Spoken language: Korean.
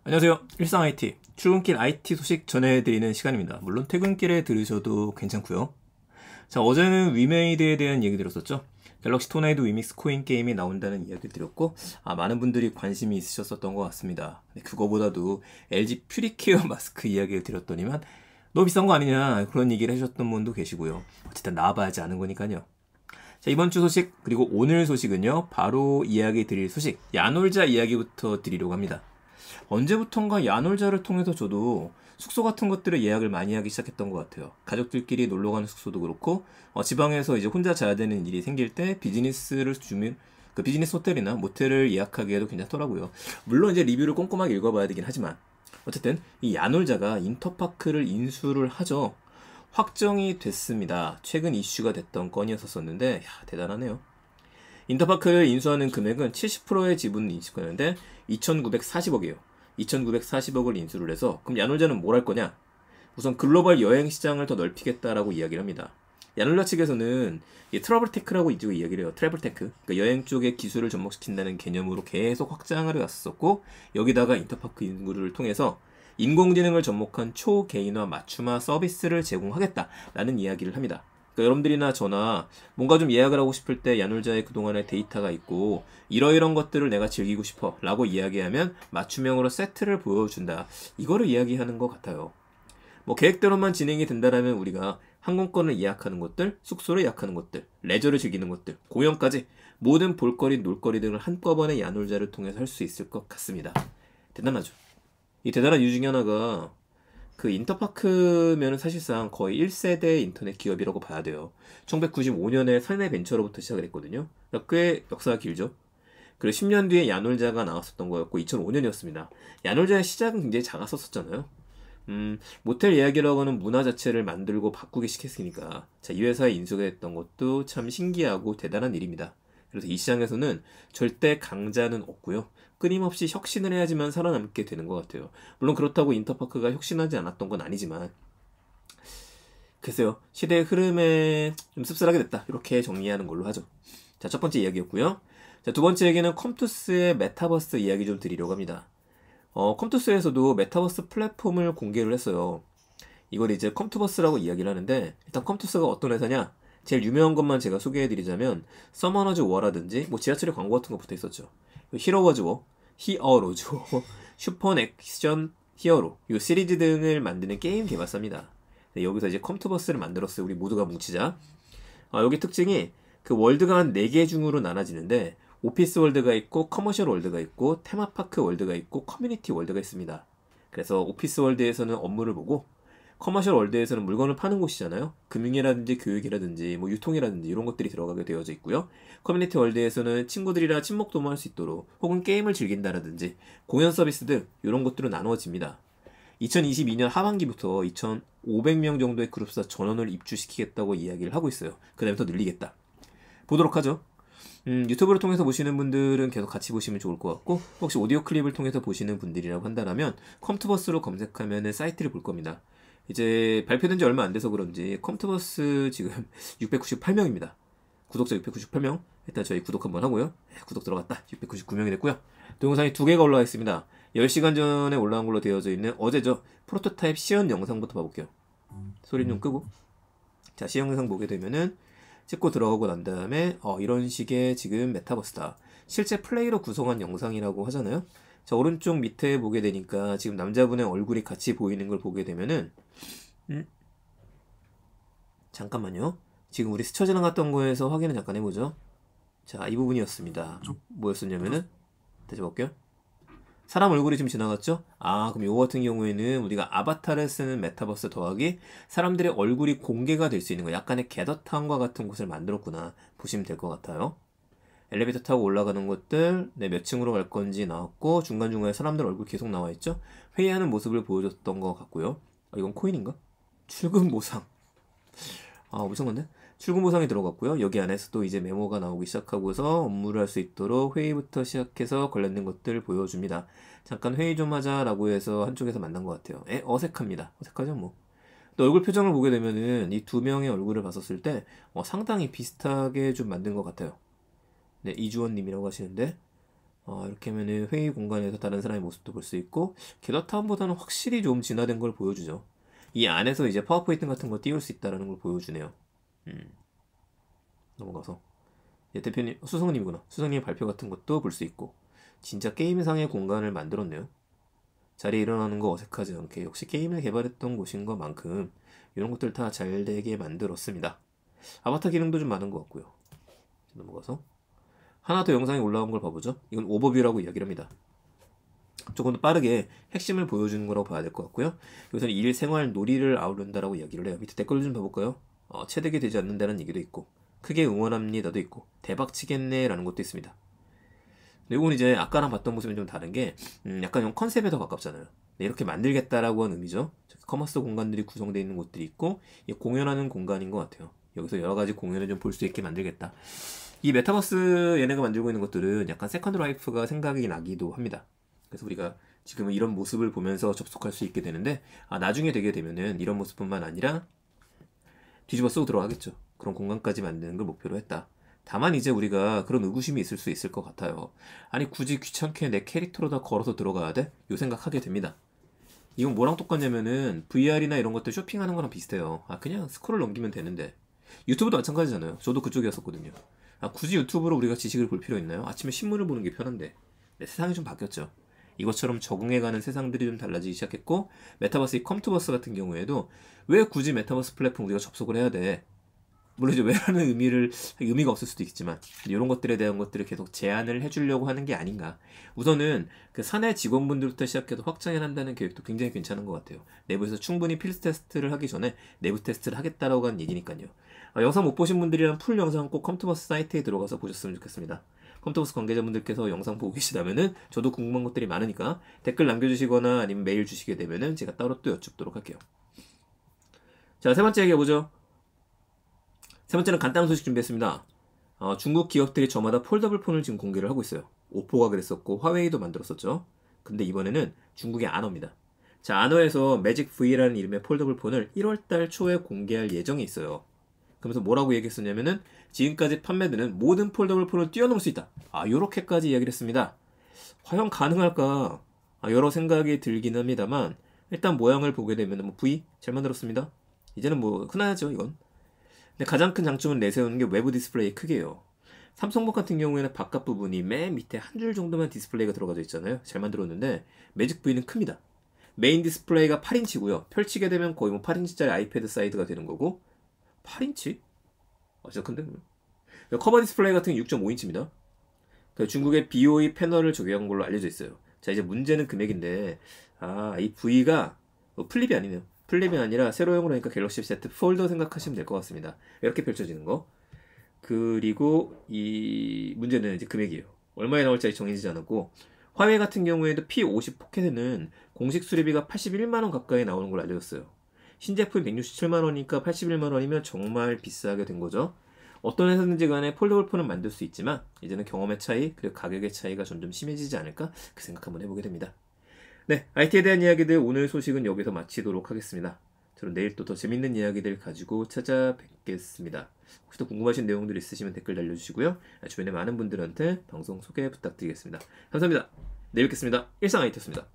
안녕하세요. 일상 IT, 출근길 IT 소식 전해드리는 시간입니다. 물론 퇴근길에 들으셔도 괜찮고요. 자, 어제는 위메이드에 대한 얘기 들었었죠. 갤럭시 토네이도 위믹스 코인 게임이 나온다는 이야기 드렸고, 많은 분들이 관심이 있으셨었던 것 같습니다. 그거보다도 LG 퓨리케어 마스크 이야기를 드렸더니만 너무 비싼 거 아니냐 그런 얘기를 해주셨던 분도 계시고요. 어쨌든 나와봐야지 아는 거니까요. 자, 이번 주 소식 그리고 오늘 소식은요, 바로 이야기 드릴 소식 야놀자 이야기부터 드리려고 합니다. 언제부턴가 야놀자를 통해서 저도 숙소 같은 것들을 예약을 많이 하기 시작했던 것 같아요. 가족들끼리 놀러 가는 숙소도 그렇고, 지방에서 이제 혼자 자야 되는 일이 생길 때 비즈니스를 주면 그 비즈니스 호텔이나 모텔을 예약하기에도 괜찮더라고요. 물론 이제 리뷰를 꼼꼼하게 읽어봐야 되긴 하지만, 어쨌든 이 야놀자가 인터파크를 인수를 하죠. 확정이 됐습니다. 최근 이슈가 됐던 건이었었는데, 대단하네요. 인터파크를 인수하는 금액은 70%의 지분을 인수하는데 2,940억이에요. 2,940억을 인수를 해서 그럼 야놀자는 뭘 할 거냐? 우선 글로벌 여행 시장을 더 넓히겠다라고 이야기를 합니다. 야놀자 측에서는 트러블테크라고 이쪽에 이야기를 해요. 트래블테크. 그러니까 여행 쪽의 기술을 접목시킨다는 개념으로 계속 확장을 해왔었고, 여기다가 인터파크 인구를 통해서 인공지능을 접목한 초개인화 맞춤화 서비스를 제공하겠다라는 이야기를 합니다. 그러니까 여러분들이나 저나 뭔가 좀 예약을 하고 싶을 때 야놀자의 그동안의 데이터가 있고 이러이런 것들을 내가 즐기고 싶어 라고 이야기하면 맞춤형으로 세트를 보여준다. 이거를 이야기하는 것 같아요. 뭐 계획대로만 진행이 된다라면 우리가 항공권을 예약하는 것들, 숙소를 예약하는 것들, 레저를 즐기는 것들, 공연까지 모든 볼거리, 놀거리 등을 한꺼번에 야놀자를 통해서 할 수 있을 것 같습니다. 대단하죠. 이 대단한 이유 중에 하나가 그 인터파크면은 사실상 거의 1세대 인터넷 기업이라고 봐야 돼요. 1995년에 사내벤처로부터 시작을 했거든요. 그러니까 꽤 역사가 길죠. 그리고 10년 뒤에 야놀자가 나왔었던 거였고 2005년이었습니다. 야놀자의 시작은 굉장히 작았었잖아요. 모텔 예약이라고 하는 문화 자체를 만들고 바꾸기 시켰으니까 자, 이 회사에 인수가 됐던 것도 참 신기하고 대단한 일입니다. 그래서 이 시장에서는 절대 강자는 없고요. 끊임없이 혁신을 해야지만 살아남게 되는 것 같아요. 물론 그렇다고 인터파크가 혁신하지 않았던 건 아니지만 글쎄요. 시대의 흐름에 좀 씁쓸하게 됐다. 이렇게 정리하는 걸로 하죠. 자, 첫 번째 이야기였고요. 자, 두 번째 얘기는 컴투스의 메타버스 이야기 좀 드리려고 합니다. 컴투스에서도 메타버스 플랫폼을 공개를 했어요. 이걸 이제 컴투버스라고 이야기를 하는데 일단 컴투스가 어떤 회사냐? 제일 유명한 것만 제가 소개해드리자면 서머너즈 워라든지 뭐 지하철에 광고 같은 거 붙어 있었죠. 히어로즈 워, 히어로즈 워, 슈퍼 액션 히어로 이 시리즈 등을 만드는 게임 개발사입니다. 네, 여기서 이제 컴투버스를 만들었어요. 우리 모두가 뭉치자. 여기 특징이 그 월드가 한 4개 중으로 나눠지는데 오피스 월드가 있고 커머셜 월드가 있고 테마파크 월드가 있고 커뮤니티 월드가 있습니다. 그래서 오피스 월드에서는 업무를 보고 커머셜 월드에서는 물건을 파는 곳이잖아요. 금융이라든지 교육이라든지 뭐 유통이라든지 이런 것들이 들어가게 되어져 있고요. 커뮤니티 월드에서는 친구들이랑 친목 도모할 수 있도록 혹은 게임을 즐긴다라든지 공연 서비스 등 이런 것들로 나누어집니다. 2022년 하반기부터 2,500명 정도의 그룹사 전원을 입주시키겠다고 이야기를 하고 있어요. 그 다음에 더 늘리겠다. 보도록 하죠. 유튜브를 통해서 보시는 분들은 계속 같이 보시면 좋을 것 같고 혹시 오디오 클립을 통해서 보시는 분들이라고 한다면 컴투버스로 검색하면 사이트를 볼 겁니다. 이제 발표된 지 얼마 안 돼서 그런지 컴투버스 지금 698명입니다. 구독자 698명. 일단 저희 구독 한번 하고요. 구독 들어갔다. 699명이 됐고요. 동영상이 2개가 올라와 있습니다. 10시간 전에 올라온 걸로 되어져 있는 어제죠. 프로토타입 시연 영상부터 봐볼게요. 소리 좀 끄고. 자, 시연 영상 보게 되면은 찍고 들어가고 난 다음에 이런 식의 지금 메타버스다. 실제 플레이로 구성한 영상이라고 하잖아요. 자, 오른쪽 밑에 보게 되니까 지금 남자분의 얼굴이 같이 보이는 걸 보게 되면은 잠깐만요. 지금 우리 스쳐 지나갔던 거에서 확인을 잠깐 해보죠. 자, 이 부분이었습니다. 뭐였었냐면은 다시 볼게요. 사람 얼굴이 지금 지나갔죠? 그럼 이거 같은 경우에는 우리가 아바타를 쓰는 메타버스 더하기 사람들의 얼굴이 공개가 될 수 있는 거 약간의 게더타운과 같은 곳을 만들었구나 보시면 될 것 같아요. 엘리베이터 타고 올라가는 것들, 몇 층으로 갈 건지 나왔고 중간중간에 사람들 얼굴 계속 나와 있죠? 회의하는 모습을 보여줬던 것 같고요. 이건 코인인가? 출근 보상. 무슨 건데? 출근 보상이 들어갔고요. 여기 안에서 또 이제 메모가 나오기 시작하고서 업무를 할 수 있도록 회의부터 시작해서 관련된 것들 보여줍니다. 잠깐 회의 좀 하자라고 해서 한쪽에서 만난 것 같아요. 어색합니다. 어색하죠 뭐. 또 얼굴 표정을 보게 되면은 이 두 명의 얼굴을 봤었을 때 상당히 비슷하게 좀 만든 것 같아요. 네, 이주원님이라고 하시는데 이렇게 하면은 회의 공간에서 다른 사람의 모습도 볼 수 있고 겟어타운보다는 확실히 좀 진화된 걸 보여주죠. 이 안에서 이제 파워포인트 같은 거 띄울 수 있다는 걸 보여주네요. 넘어가서 대표님, 수성님이구나. 수성님 발표 같은 것도 볼 수 있고 진짜 게임상의 공간을 만들었네요. 자리에 일어나는 거 어색하지 않게 역시 게임을 개발했던 곳인 것만큼 이런 것들 다 잘 되게 만들었습니다. 아바타 기능도 좀 많은 것 같고요. 넘어가서 하나 더 영상이 올라온 걸 봐보죠. 이건 오버뷰라고 이야기를 합니다. 조금 더 빠르게 핵심을 보여주는 거라고 봐야 될 것 같고요. 여기서는 일생활 놀이를 아우른다라고 이야기를 해요. 밑에 댓글 좀 봐볼까요? 체득이 되지 않는다는 얘기도 있고 크게 응원합니다도 있고 대박 치겠네 라는 것도 있습니다. 이건 이제 아까랑 봤던 모습이 좀 다른 게 약간 좀 컨셉에 더 가깝잖아요. 네, 이렇게 만들겠다라고 하는 의미죠. 커머스 공간들이 구성되어 있는 곳들이 있고 공연하는 공간인 것 같아요. 여기서 여러 가지 공연을 좀 볼 수 있게 만들겠다. 이 메타버스 얘네가 만들고 있는 것들은 약간 세컨드 라이프가 생각이 나기도 합니다. 그래서 우리가 지금은 이런 모습을 보면서 접속할 수 있게 되는데 나중에 되게 되면은 이런 모습뿐만 아니라 뒤집어 쓰고 들어가겠죠. 그런 공간까지 만드는 걸 목표로 했다. 다만 이제 우리가 그런 의구심이 있을 수 있을 것 같아요. 아니 굳이 귀찮게 내 캐릭터로다 걸어서 들어가야 돼? 요 생각하게 됩니다. 이건 뭐랑 똑같냐면은 VR이나 이런 것들 쇼핑하는 거랑 비슷해요. 그냥 스크롤 넘기면 되는데 유튜브도 마찬가지잖아요. 저도 그쪽이었었거든요. 굳이 유튜브로 우리가 지식을 볼 필요 있나요? 아침에 신문을 보는 게 편한데. 네, 세상이 좀 바뀌었죠. 이것처럼 적응해가는 세상들이 좀 달라지기 시작했고 메타버스 컴투버스 같은 경우에도 왜 굳이 메타버스 플랫폼 우리가 접속을 해야 돼? 물론 이제 왜라는 의미가 없을 수도 있겠지만 이런 것들에 대한 것들을 계속 제한을 해주려고 하는 게 아닌가. 우선은 그 사내 직원분들부터 시작해서 확장해 한다는 계획도 굉장히 괜찮은 것 같아요. 내부에서 충분히 필드 테스트를 하기 전에 내부 테스트를 하겠다라고 하는 얘기니까요. 영상 못 보신 분들이란 풀 영상 꼭 컴투버스 사이트에 들어가서 보셨으면 좋겠습니다. 컴투버스 관계자분들께서 영상 보고 계시다면은 저도 궁금한 것들이 많으니까 댓글 남겨주시거나 아니면 메일 주시게 되면은 제가 따로 또 여쭙도록 할게요. 자, 세 번째 얘기해보죠. 세 번째는 간단한 소식 준비했습니다. 중국 기업들이 저마다 폴더블 폰을 지금 공개를 하고 있어요. 오포가 그랬었고 화웨이도 만들었었죠. 근데 이번에는 중국의 아너입니다. 자, 아너에서 매직 V라는 이름의 폴더블 폰을 1월달 초에 공개할 예정이 있어요. 그러면서 뭐라고 얘기했었냐면은 지금까지 판매되는 모든 폴더블 폰을 뛰어넘을 수 있다. 요렇게까지 이야기를 했습니다. 과연 가능할까? 여러 생각이 들긴 합니다만 일단 모양을 보게 되면 V 잘 만들었습니다. 이제는 흔하죠 이건. 근데 가장 큰 장점은 내세우는 게 외부 디스플레이 크기예요. 삼성복 같은 경우에는 바깥 부분이 맨 밑에 한 줄 정도만 디스플레이가 들어가져 있잖아요. 잘 만들었는데 매직 V는 큽니다. 메인 디스플레이가 8인치고요. 펼치게 되면 거의 8인치짜리 아이패드 사이즈가 되는 거고 8인치? 진짜 큰데? 커버 디스플레이 같은 게 6.5인치입니다. 중국의 BOE 패널을 적용한 걸로 알려져 있어요. 자, 이제 문제는 금액인데 이 V가 플립이 아니네요. 플립이 아니라 세로형으로 하니까 갤럭시 Z 폴더 생각하시면 될 것 같습니다. 이렇게 펼쳐지는 거. 그리고 이 문제는 이제 금액이에요. 얼마에 나올지 아직 정해지지 않았고 화웨이 같은 경우에도 P50 포켓에는 공식 수리비가 81만원 가까이 나오는 걸로 알려졌어요. 신제품 167만원이니까 81만원이면 정말 비싸게 된 거죠. 어떤 회사든지 간에 폴더블 폰은 만들 수 있지만 이제는 경험의 차이 그리고 가격의 차이가 점점 심해지지 않을까 그 생각 한번 해보게 됩니다. 네, IT에 대한 이야기들 오늘 소식은 여기서 마치도록 하겠습니다. 저는 내일 또 더 재밌는 이야기들 가지고 찾아뵙겠습니다. 혹시 더 궁금하신 내용들 있으시면 댓글 달려주시고요. 주변에 많은 분들한테 방송 소개 부탁드리겠습니다. 감사합니다. 내일 뵙겠습니다. 일상 IT였습니다.